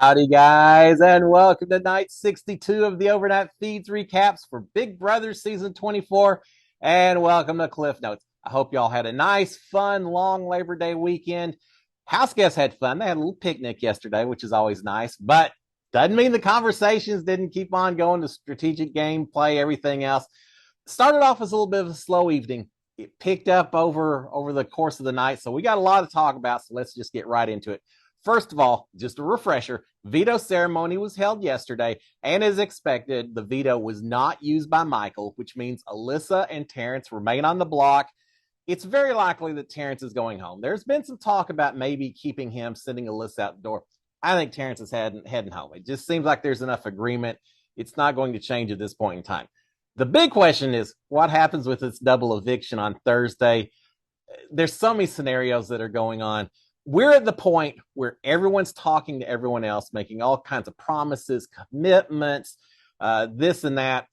Howdy, guys, and welcome to night 62 of the Overnight Feeds recaps for Big Brother Season 24. And welcome to Cliff Notes. I hope y'all had a nice, fun, long Labor Day weekend. House guests had fun. They had a little picnic yesterday, which is always nice, but doesn't mean the conversations didn't keep on going to strategic gameplay, everything else. Started off as a little bit of a slow evening. It picked up over the course of the night, so we got a lot to talk about, so let's just get right into it. First of all, just a refresher, veto ceremony was held yesterday, and as expected, the veto was not used by Michael, which means Alyssa and Terrence remain on the block. It's very likely that Terrence is going home. There's been some talk about maybe keeping him, sending Alyssa out the door. I think Terrence is heading home. It just seems like there's enough agreement. It's not going to change at this point in time. The big question is what happens with this double eviction on Thursday? There's so many scenarios that are going on. We're at the point where everyone's talking to everyone else, making all kinds of promises, commitments, this and that.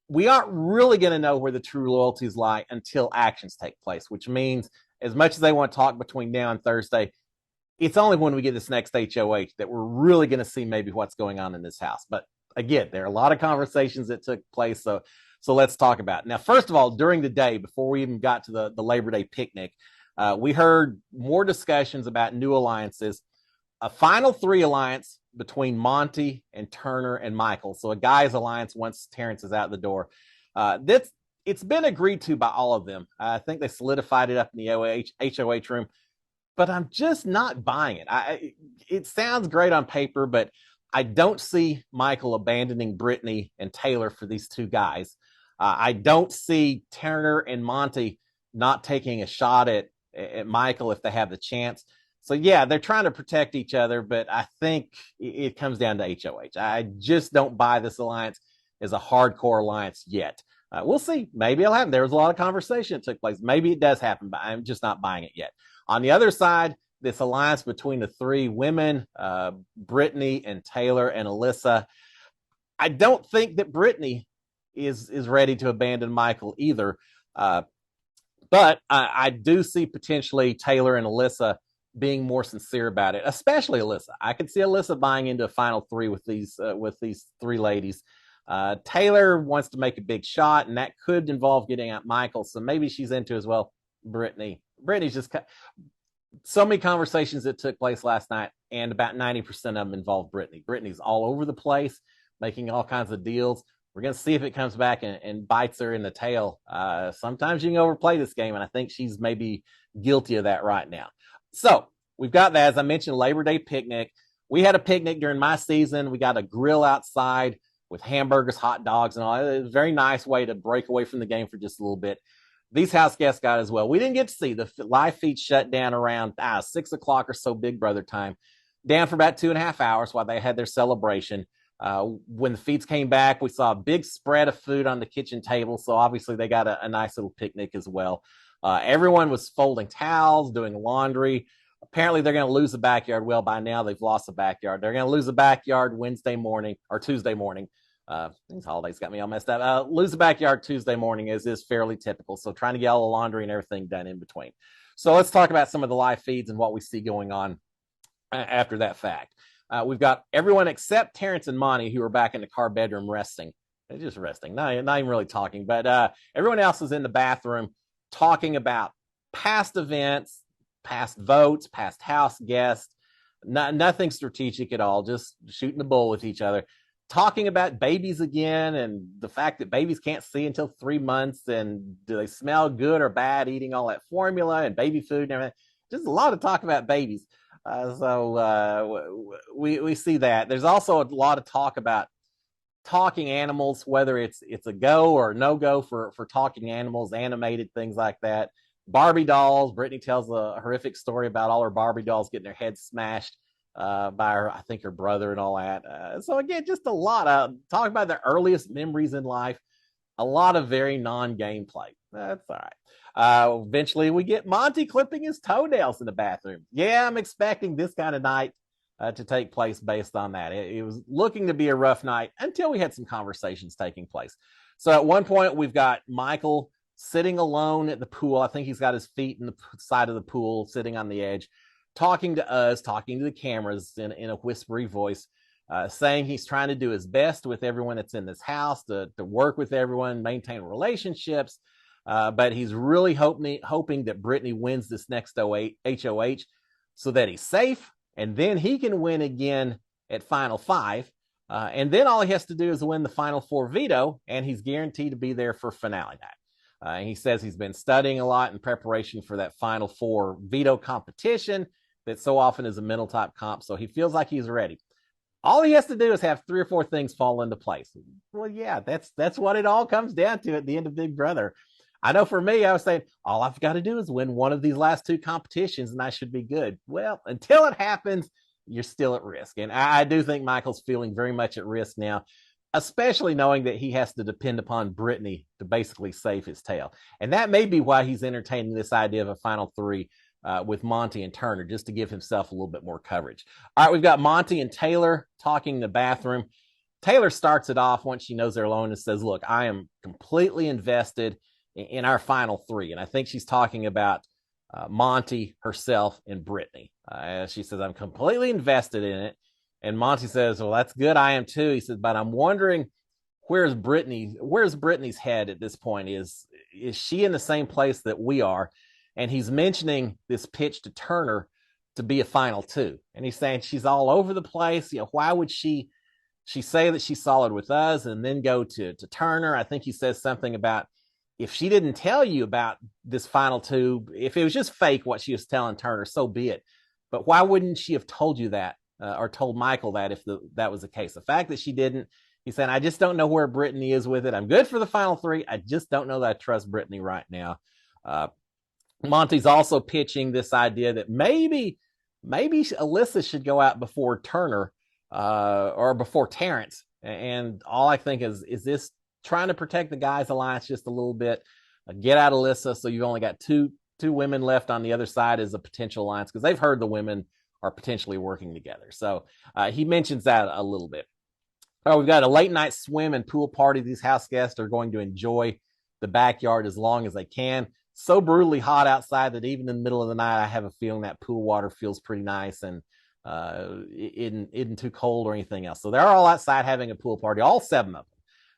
We aren't really going to know where the true loyalties lie until actions take place, which means as much as they want to talk between now and Thursday, it's only when we get this next HOH that we're really going to see maybe what's going on in this house. But again, there are a lot of conversations that took place, so let's talk about it. Now, first of all, during the day, before we even got to the Labor Day picnic, we heard more discussions about new alliances, a final three alliance between Monty and Turner and Michael. So a guy's alliance once Terrence is out the door. It's been agreed to by all of them. I think they solidified it up in the HOH room, but I'm just not buying it. It sounds great on paper, but I don't see Michael abandoning Brittany and Taylor for these two guys. I don't see Turner and Monty not taking a shot at Michael if they have the chance. So yeah, they're trying to protect each other, but I think it comes down to HOH. I just don't buy this alliance as a hardcore alliance yet. We'll see. Maybe it'll happen. There was a lot of conversation that took place. Maybe it does happen, but I'm just not buying it yet. On the other side, this alliance between the three women, Brittany and Taylor and Alyssa, I don't think that Brittany is ready to abandon Michael either. But I do see potentially Taylor and Alyssa being more sincere about it, especially Alyssa. I could see Alyssa buying into a final three with these three ladies. Taylor wants to make a big shot, and that could involve getting at Michael. So maybe she's into as well. Brittany's just so many conversations that took place last night, and about 90% of them involve Brittany. Brittany's all over the place, making all kinds of deals. We're going to see if it comes back and bites her in the tail. Sometimes you can overplay this game, and I think she's maybe guilty of that right now. So we've got that, as I mentioned, Labor Day picnic. We had a picnic during my season. We got a grill outside with hamburgers, hot dogs, and all. It was a very nice way to break away from the game for just a little bit. These house guests got as well. We didn't get to see the live feed shut down around 6 o'clock or so, Big Brother time, down for about 2.5 hours while they had their celebration. When the feeds came back, we saw a big spread of food on the kitchen table. So obviously they got a nice little picnic as well. Everyone was folding towels, doing laundry. Apparently they're going to lose the backyard. Well, by now they've lost the backyard. They're going to lose the backyard Wednesday morning or Tuesday morning. These holidays got me all messed up. Lose the backyard Tuesday morning is fairly typical. So trying to get all the laundry and everything done in between. So let's talk about some of the live feeds and what we see going on after that fact. We've got everyone except Terrence and Monty who are back in the car bedroom resting. They're just resting, not even really talking. But everyone else is in the bathroom talking about past events, past votes, past house guests. Nothing strategic at all, just shooting the bull with each other. Talking about babies again and the fact that babies can't see until 3 months, and do they smell good or bad eating all that formula and baby food and everything. Just a lot of talk about babies. So we see that. There's also a lot of talk about talking animals, whether it's a go or no go for talking animals, animated things like that. Barbie dolls. Brittany tells a horrific story about all her Barbie dolls getting their heads smashed by her, I think her brother and all that. So again, just a lot of talk about their earliest memories in life. A lot of very non-gameplay. That's all right. Eventually we get Monty clipping his toenails in the bathroom. Yeah, I'm expecting this kind of night to take place based on that. It was looking to be a rough night until we had some conversations taking place. So at one point we've got Michael sitting alone at the pool. I think he's got his feet in the side of the pool, sitting on the edge. talking to us, talking to the cameras in a whispery voice, saying he's trying to do his best with everyone that's in this house to work with everyone, maintain relationships. But he's really hoping that Brittany wins this next HOH so that he's safe, and then he can win again at Final 5. And then all he has to do is win the Final 4 veto, and he's guaranteed to be there for finale night. He says he's been studying a lot in preparation for that Final 4 veto competition that so often is a mental type comp, so he feels like he's ready. All he has to do is have 3 or 4 things fall into place. Well, yeah, that's what it all comes down to at the end of Big Brother. I know for me, I was saying, all I've got to do is win one of these last 2 competitions and I should be good. Well, until it happens, you're still at risk. And I do think Michael's feeling very much at risk now, especially knowing that he has to depend upon Brittany to basically save his tail. And that may be why he's entertaining this idea of a Final 3 with Monty and Turner, just to give himself a little bit more coverage. All right, we've got Monty and Taylor talking in the bathroom. Taylor starts it off once she knows they're alone and says, look, I am completely invested in our Final 3. And I think she's talking about Monty, herself, and Brittany. She says, I'm completely invested in it. And Monty says, well, that's good. I am too. He says, but I'm wondering, where's Brittany's head at this point? Is she in the same place that we are? And he's mentioning this pitch to Turner to be a Final 2. And he's saying she's all over the place. Why would she say that she's solid with us and then go to Turner? I think he says something about, if she didn't tell you about this Final 2, if it was just fake what she was telling Turner, so be it. But why wouldn't she have told you that or told Michael that if that was the case? The fact that she didn't, he's saying, I just don't know where Brittany is with it. I'm good for the Final 3. I just don't know that I trust Brittany right now. Monty's also pitching this idea that maybe Alyssa should go out before Turner or before Terrence. And all I think is this trying to protect the guys' alliance just a little bit, get out Alyssa, so you've only got two women left on the other side as a potential alliance, because they've heard the women are potentially working together. So he mentions that a little bit. We've got a late night swim and pool party. These house guests are going to enjoy the backyard as long as they can. So brutally hot outside that even in the middle of the night, I have a feeling that pool water feels pretty nice and isn't too cold or anything else. So they're all outside having a pool party, all 7 of them.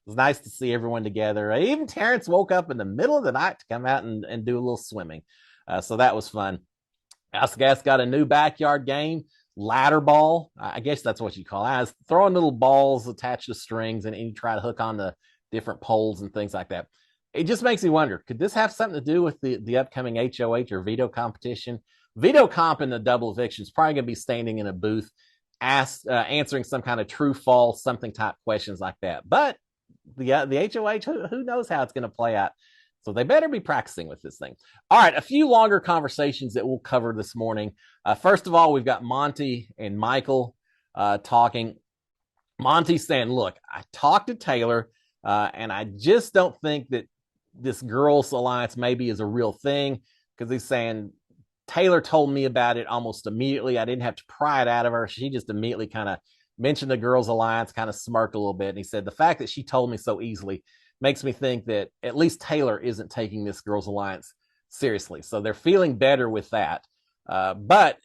It was nice to see everyone together. Even Terrence woke up in the middle of the night to come out and do a little swimming. So that was fun. House guests got a new backyard game, ladder ball. I guess that's what you call it. I was throwing little balls attached to strings and you try to hook on the different poles and things like that. It just makes me wonder, could this have something to do with the upcoming HOH or veto competition? Veto comp in the double eviction is probably going to be standing in a booth, answering some kind of true, false, something type questions like that. But the HOH, who knows how it's going to play out? So they better be practicing with this thing. All right, a few longer conversations that we'll cover this morning. First of all, we've got Monty and Michael talking. Monty's saying, look, I talked to Taylor, and I just don't think that this girls' alliance maybe is a real thing, because he's saying Taylor told me about it almost immediately. I didn't have to pry it out of her. She just immediately kind of mentioned the girls' alliance, kind of smirked a little bit. And he said, the fact that she told me so easily makes me think that at least Taylor isn't taking this girls' alliance seriously. So they're feeling better with that. But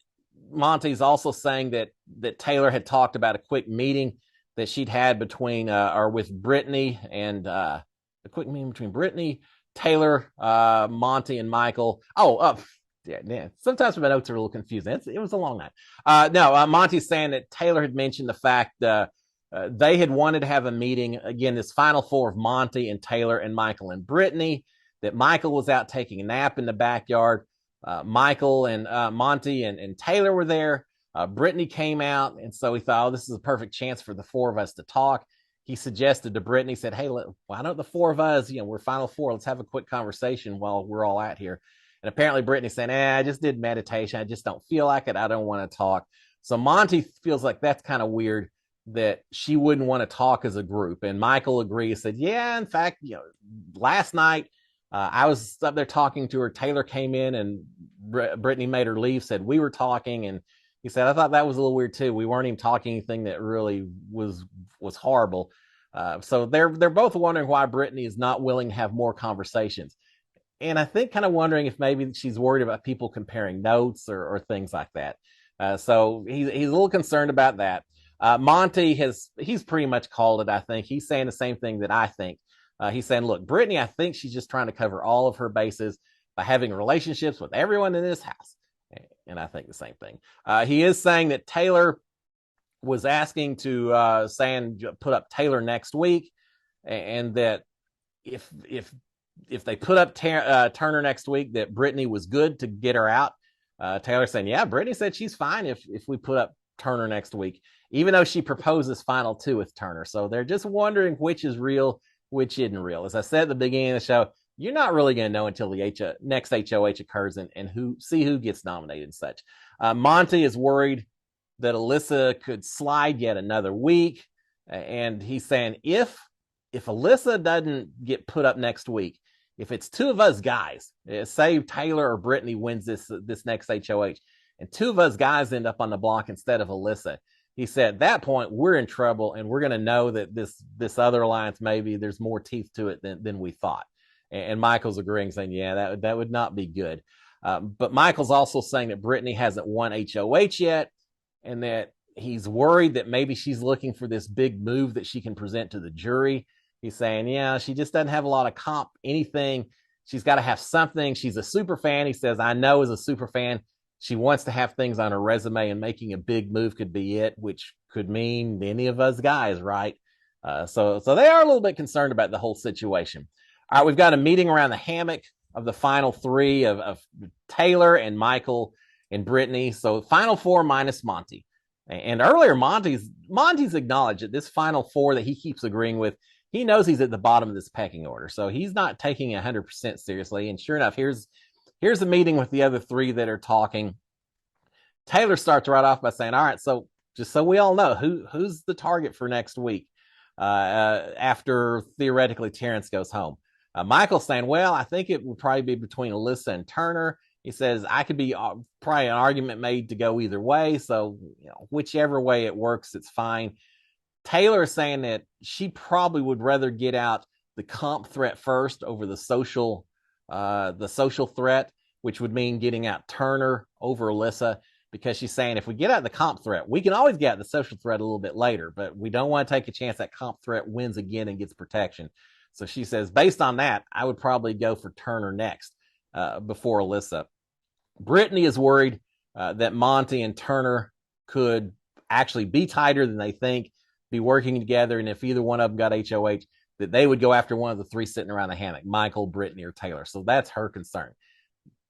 Monty's also saying that Taylor had talked about a quick meeting that she'd had with Brittany and a quick meeting between Brittany, Taylor, Monty, and Michael. Yeah. Sometimes my notes are a little confusing. It was a long night. Monty's saying that Taylor had mentioned the fact they had wanted to have a meeting, again, this Final 4 of Monty and Taylor and Michael and Brittany, that Michael was out taking a nap in the backyard. Michael and Monty and Taylor were there. Brittany came out, and so he thought, this is a perfect chance for the 4 of us to talk. He suggested to Brittany, said, hey, why don't the 4 of us, we're Final 4, let's have a quick conversation while we're all out here. And apparently Brittany said, I just did meditation. I just don't feel like it. I don't want to talk. So Monty feels like that's kind of weird that she wouldn't want to talk as a group. And Michael agrees, said, yeah, in fact, last night I was up there talking to her. Taylor came in and Brittany made her leave, said we were talking. And he said, I thought that was a little weird too. We weren't even talking anything that really was horrible. So they're both wondering why Brittany is not willing to have more conversations. and I think kind of wondering if maybe she's worried about people comparing notes or things like that. So he's a little concerned about that. Monty he's pretty much called it. I think he's saying the same thing that I think. He's saying, look, Brittany, I think she's just trying to cover all of her bases by having relationships with everyone in this house. And I think the same thing. He is saying that Taylor was asking to saying put up Taylor next week, and that if they put up Turner next week, that Brittany was good to get her out. Taylor saying, yeah, Brittany said she's fine if we put up Turner next week, even though she proposes final two with Turner. So they're just wondering which is real, which isn't real. As I said at the beginning of the show, you're not really going to know until the next HOH occurs and who gets nominated and such. Monty is worried that Alyssa could slide yet another week. And he's saying, if Alyssa doesn't get put up next week, if it's two of us guys, say Taylor or Brittany wins this next HOH, and two of us guys end up on the block instead of Alyssa, he said at that point we're in trouble, and we're going to know that this other alliance, maybe there's more teeth to it than we thought. And Michael's agreeing, saying, yeah, that would not be good. But Michael's also saying that Brittany hasn't won HOH yet, and that he's worried that maybe she's looking for this big move that she can present to the jury. He's saying, yeah, she just doesn't have a lot of comp, anything. She's got to have something. She's a super fan. He says, I know as a super fan, she wants to have things on her resume, and making a big move could be it, which could mean any of us guys, right? So they are a little bit concerned about the whole situation. All right, we've got a meeting around the hammock of the final three of Taylor and Michael and Brittany. So final four minus Monty. And earlier, Monty's acknowledged that this final four that he keeps agreeing with, he knows he's at the bottom of this pecking order. So he's not taking 100% seriously. And sure enough, here's a meeting with the other three that are talking. Taylor starts right off by saying, all right, so just so we all know, who's the target for next week after theoretically Terrence goes home? Michael's saying, well, I think it would probably be between Alyssa and Turner. He says, I could be probably an argument made to go either way. So, whichever way it works, it's fine. Taylor is saying that she probably would rather get out the comp threat first over the social threat, which would mean getting out Turner over Alyssa, because she's saying if we get out the comp threat, we can always get out the social threat a little bit later, but we don't want to take a chance that comp threat wins again and gets protection. So she says, based on that, I would probably go for Turner next before Alyssa. Brittany is worried that Monty and Turner could actually be tighter than they think, be working together, and if either one of them got HOH, that they would go after one of the three sitting around the hammock, Michael, Brittany, or Taylor. So that's her concern.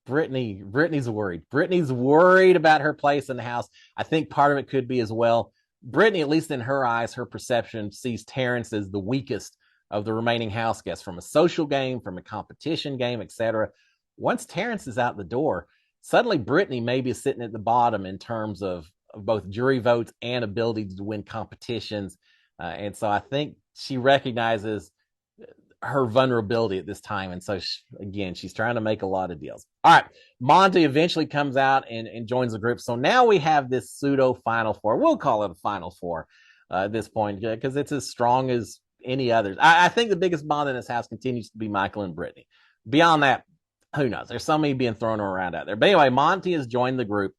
Brittany's worried. Brittany's worried about her place in the house. I think part of it could be as well. Brittany, at least in her eyes, her perception, sees Terrence as the weakest of the remaining house guests from a social game, from a competition game, etc. Once Terrence is out the door, suddenly Brittany maybe is sitting at the bottom in terms of both jury votes and ability to win competitions. And so I think she recognizes her vulnerability at this time. And so, again, she's trying to make a lot of deals. All right. Monty eventually comes out and joins the group. So now we have this pseudo final four. We'll call it a final four at this point, because it's as strong as any others. I think the biggest bond in this house continues to be Michael and Brittany. Beyond that, who knows? There's so many being thrown around out there. But anyway, Monty has joined the group.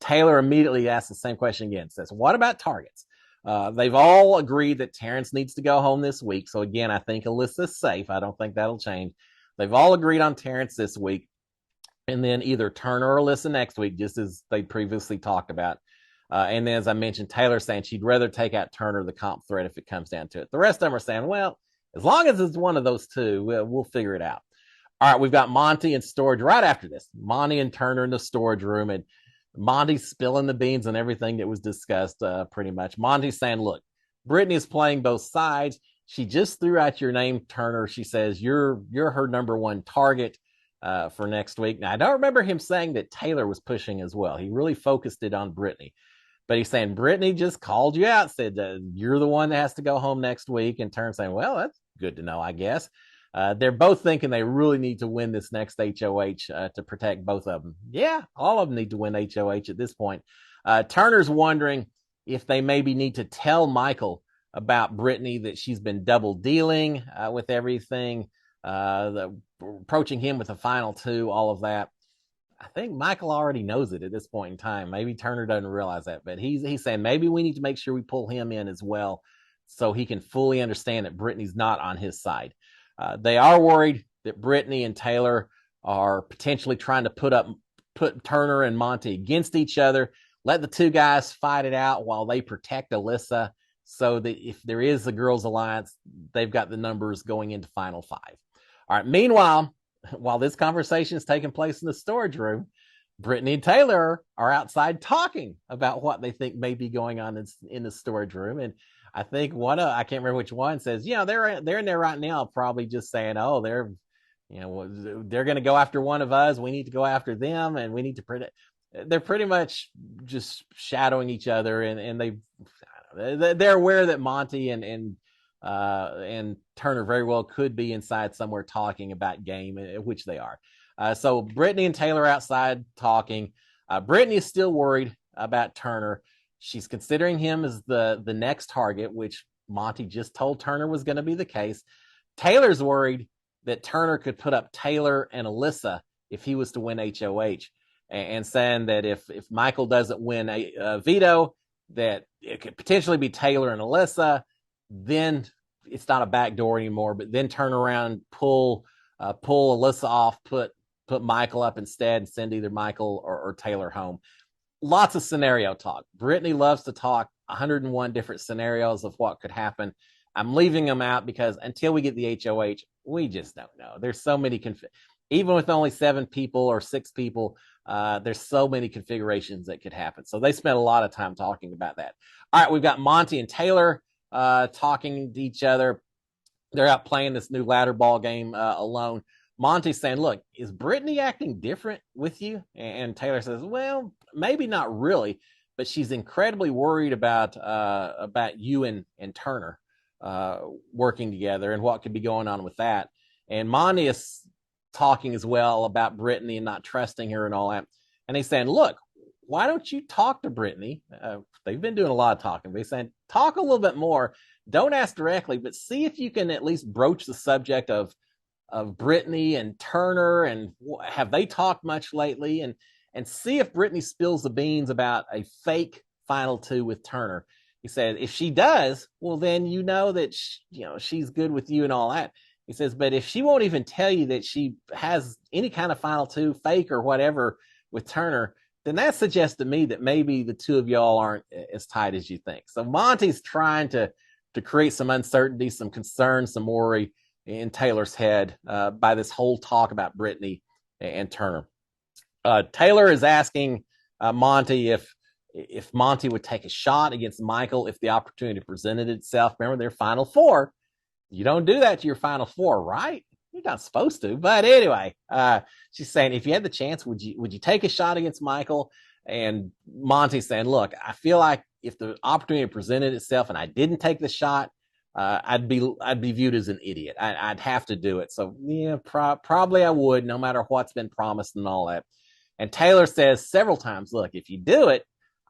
Taylor immediately asks the same question again. Says, what about targets? They've all agreed that Terrence needs to go home this week. So again, I think Alyssa's safe. I don't think that'll change. They've all agreed on Terrence this week. And then either Turner or Alyssa next week, just as they previously talked about. And then, as I mentioned, Taylor saying she'd rather take out Turner, the comp threat, if it comes down to it. The rest of them are saying, well, as long as it's one of those two, we'll figure it out. All right, we've got Monty in storage right after this. Monty and Turner in the storage room, and Monty's spilling the beans on everything that was discussed, pretty much. Monty's saying, look, Brittany is playing both sides. She just threw out your name, Turner. She says you're her number one target for next week. Now, I don't remember him saying that Taylor was pushing as well. He really focused it on Brittany. But he's saying Brittany just called you out, said you're the one that has to go home next week. And Turner saying, well, that's good to know, I guess. They're both thinking they really need to win this next HOH to protect both of them. Yeah, all of them need to win HOH at this point. Turner's wondering if they maybe need to tell Michael about Brittany, that she's been double dealing with everything. approaching him with the final two, all of that. I think Michael already knows it at this point in time. Maybe Turner doesn't realize that, but he's saying maybe we need to make sure we pull him in as well so he can fully understand that Brittany's not on his side. They are worried that Brittany and Taylor are potentially trying to put Turner and Monty against each other, let the two guys fight it out while they protect Alyssa, so that if there is a girls' alliance, they've got the numbers going into Final Five. All right. Meanwhile, while this conversation is taking place in the storage room, Brittany and Taylor are outside talking about what they think may be going on in the storage room. And I think I can't remember which one, says, they're in there right now, probably just saying, oh, they're going to go after one of us. We need to go after them, and we need to predict. They're pretty much just shadowing each other, and they're aware that Monty and Turner very well could be inside somewhere talking about game, which they are. So Brittany and Taylor outside talking. Brittany is still worried about Turner. She's considering him as the next target, which Monty just told Turner was going to be the case. Taylor's worried that Turner could put up Taylor and Alyssa if he was to win HOH, and saying that if Michael doesn't win a veto, that it could potentially be Taylor and Alyssa. Then it's not a backdoor anymore, but then turn around, pull Alyssa off, put Michael up instead, and send either Michael or Taylor home. Lots of scenario talk. Brittany loves to talk 101 different scenarios of what could happen. I'm leaving them out because until we get the HOH, we just don't know. There's so many, even with only 7 people or 6 people, there's so many configurations that could happen. So they spent a lot of time talking about that. All right, we've got Monty and Taylor talking to each other. They're out playing this new ladder ball game alone. Monty's saying, look, is Brittany acting different with you? And Taylor says, well, maybe not really, but she's incredibly worried about you and Turner working together and what could be going on with that. And Monty is talking as well about Brittany and not trusting her and all that. And he's saying, look, why don't you talk to Brittany? They've been doing a lot of talking, but he's saying, talk a little bit more. Don't ask directly, but see if you can at least broach the subject of Brittany and Turner, and have they talked much lately? And see if Brittany spills the beans about a fake final 2 with Turner. He said, if she does, well, then you know that she's good with you and all that. He says, but if she won't even tell you that she has any kind of final 2, fake or whatever, with Turner, then that suggests to me that maybe the two of y'all aren't as tight as you think. So Monty's trying to create some uncertainty, some concern, some worry in Taylor's head by this whole talk about Brittany and Turner. Taylor is asking Monty if Monty would take a shot against Michael if the opportunity presented itself. Remember, their final 4. You don't do that to your final 4, right? You're not supposed to. But anyway, she's saying, if you had the chance, would you take a shot against Michael? And Monty's saying, look, I feel like if the opportunity presented itself and I didn't take the shot, I'd be viewed as an idiot. I'd have to do it. So yeah, probably I would, no matter what's been promised and all that. And Taylor says several times, look, if you do it,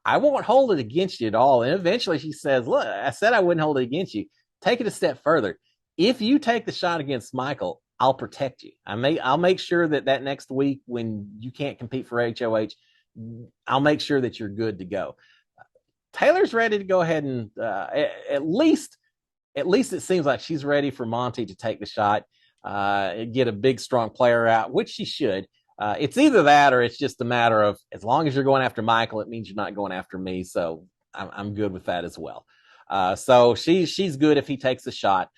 I won't hold it against you at all. And eventually she says, look, I said I wouldn't hold it against you. Take it a step further. If you take the shot against Michael, I'll protect you. I'll make sure that next week when you can't compete for HOH, I'll make sure that you're good to go. Taylor's ready to go ahead and at least it seems like she's ready for Monty to take the shot, get a big, strong player out, which she should. It's either that or it's just a matter of, as long as you're going after Michael, it means you're not going after me. So I'm good with that as well. So she's good if he takes the shot.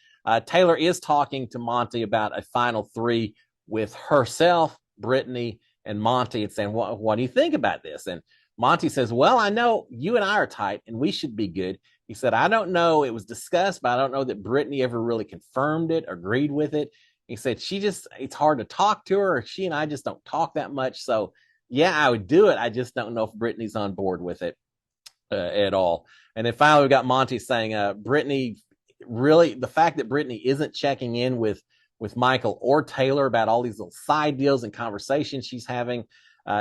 Taylor is talking to Monty about a final 3 with herself, Brittany, and Monty, and saying, what do you think about this? And Monty says, well, I know you and I are tight and we should be good. He said, I don't know. It was discussed, but I don't know that Brittany ever really confirmed it, agreed with it. He said, it's hard to talk to her. She and I just don't talk that much. So yeah, I would do it. I just don't know if Brittany's on board with it at all. And then finally we got Monty saying, Brittany, really, the fact that Brittany isn't checking in with Michael or Taylor about all these little side deals and conversations she's having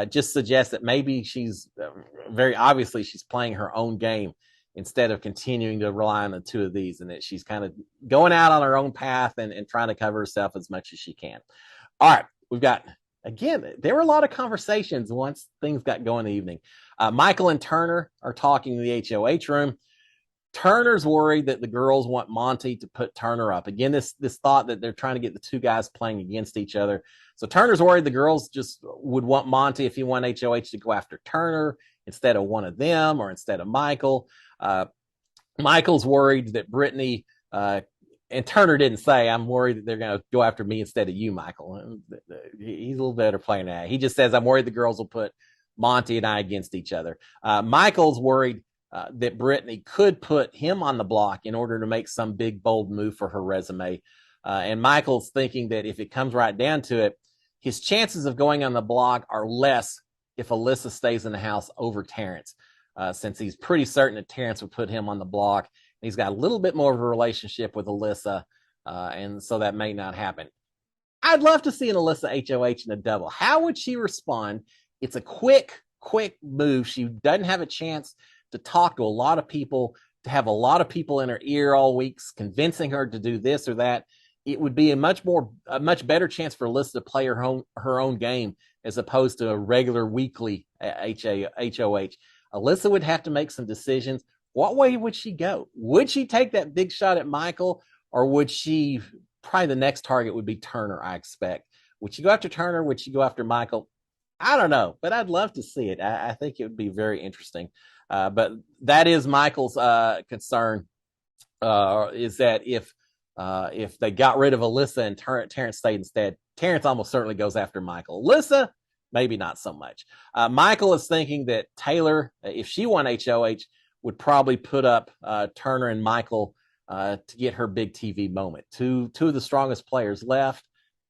just suggests that maybe she's very obviously she's playing her own game. instead of continuing to rely on the two of these, and that she's kind of going out on her own path and trying to cover herself as much as she can. All right, we've got, again, there were a lot of conversations once things got going in the evening. Michael and Turner are talking in the HOH room. Turner's worried that the girls want Monty to put Turner up. Again, this thought that they're trying to get the two guys playing against each other. So Turner's worried the girls just would want Monty, if he won HOH, to go after Turner instead of one of them or instead of Michael. Michael's worried that Brittany, and Turner didn't say, I'm worried that they're going to go after me instead of you, Michael. He's a little better playing that. He just says, I'm worried the girls will put Monty and I against each other. Michael's worried that Brittany could put him on the block in order to make some big, bold move for her resume. And Michael's thinking that if it comes right down to it, his chances of going on the block are less if Alyssa stays in the house over Terrence, since he's pretty certain that Terrence would put him on the block. He's got a little bit more of a relationship with Alyssa, and so that may not happen. I'd love to see an Alyssa HOH in a double. How would she respond? It's a quick move. She doesn't have a chance to talk to a lot of people, to have a lot of people in her ear all weeks, convincing her to do this or that. It would be a much better chance for Alyssa to play her own game as opposed to a regular weekly HOH. Alyssa would have to make some decisions. What way would she go? Would she take that big shot at Michael, or would she, probably the next target would be Turner, I expect. Would she go after Turner? Would she go after Michael? I don't know, but I'd love to see it. I think it would be very interesting. But that is Michael's concern, is that if they got rid of Alyssa and Terrence stayed instead, Terrence almost certainly goes after Michael. Alyssa, maybe not so much. Michael is thinking that Taylor, if she won HOH, would probably put up Turner and Michael to get her big TV moment. Two of the strongest players left.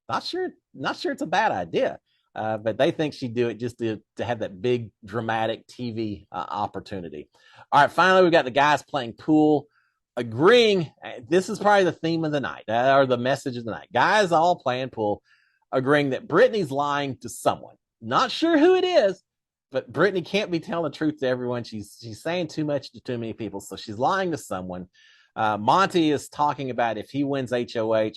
Not sure it's a bad idea. But they think she'd do it just to have that big dramatic TV opportunity. All right, finally, we've got the guys playing pool, agreeing. This is probably the theme of the night, or the message of the night. Guys all playing pool, agreeing that Brittany's lying to someone. Not sure who it is, but Brittany can't be telling the truth to everyone. She's saying too much to too many people, so she's lying to someone. Monty is talking about if he wins HOH,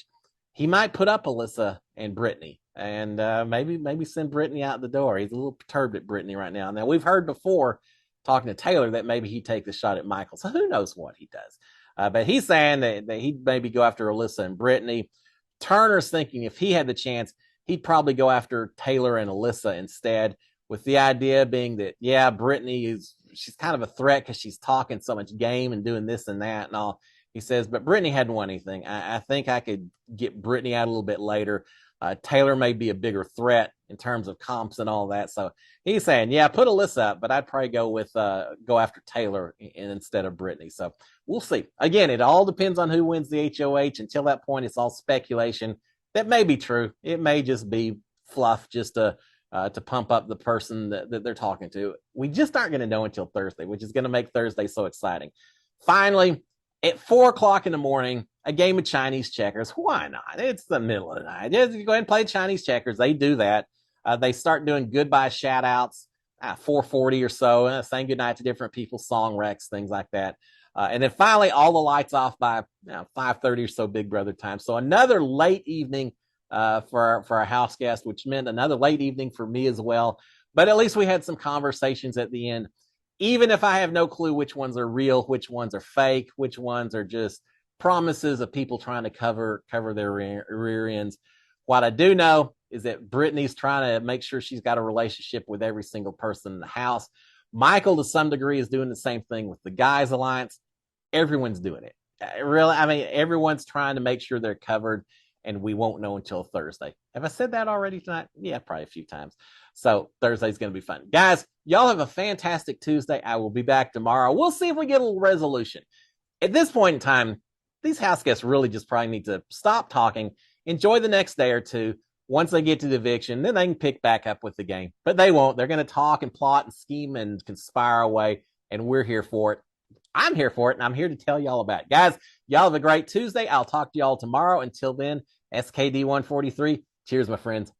he might put up Alyssa and Brittany, and maybe send Brittany out the door. He's a little perturbed at Brittany right now. Now, we've heard before, talking to Taylor, that maybe he'd take the shot at Michael. So who knows what he does. But he's saying that he'd maybe go after Alyssa and Brittany. Turner's thinking if he had the chance, he'd probably go after Taylor and Alyssa instead, with the idea being that, yeah, Brittany she's kind of a threat because she's talking so much game and doing this and that and all. He says, but Brittany hadn't won anything. I think I could get Brittany out a little bit later. Taylor may be a bigger threat in terms of comps and all that. So he's saying, yeah, put Alyssa up, but I'd probably go after Taylor instead of Brittany. So we'll see. Again, it all depends on who wins the HOH. Until that point, it's all speculation. That may be true. It may just be fluff just to pump up the person that they're talking to. We just aren't going to know until Thursday, which is going to make Thursday so exciting. Finally, at 4:00 in the morning, a game of Chinese checkers. Why not? It's the middle of the night. Just go ahead and play Chinese checkers. They do that. They start doing goodbye shout outs at 4:40 or so, saying goodnight to different people, song wrecks, things like that. And then finally, all the lights off by 5:30 or so, Big Brother time. So another late evening for our house guest, which meant another late evening for me as well. But at least we had some conversations at the end. Even if I have no clue which ones are real, which ones are fake, which ones are just promises of people trying to cover their rear ends. What I do know is that Brittany's trying to make sure she's got a relationship with every single person in the house. Michael, to some degree, is doing the same thing with the Guys Alliance. Everyone's doing it. Really, I mean, everyone's trying to make sure they're covered, and we won't know until Thursday. Have I said that already tonight? Yeah, probably a few times. So Thursday's going to be fun. Guys, y'all have a fantastic Tuesday. I will be back tomorrow. We'll see if we get a little resolution. At this point in time, these house guests really just probably need to stop talking, enjoy the next day or two. Once they get to the eviction, then they can pick back up with the game. But they won't. They're going to talk and plot and scheme and conspire away, and we're here for it. I'm here for it, and I'm here to tell y'all about it. Guys, y'all have a great Tuesday. I'll talk to y'all tomorrow. Until then, SKD 143. Cheers, my friends.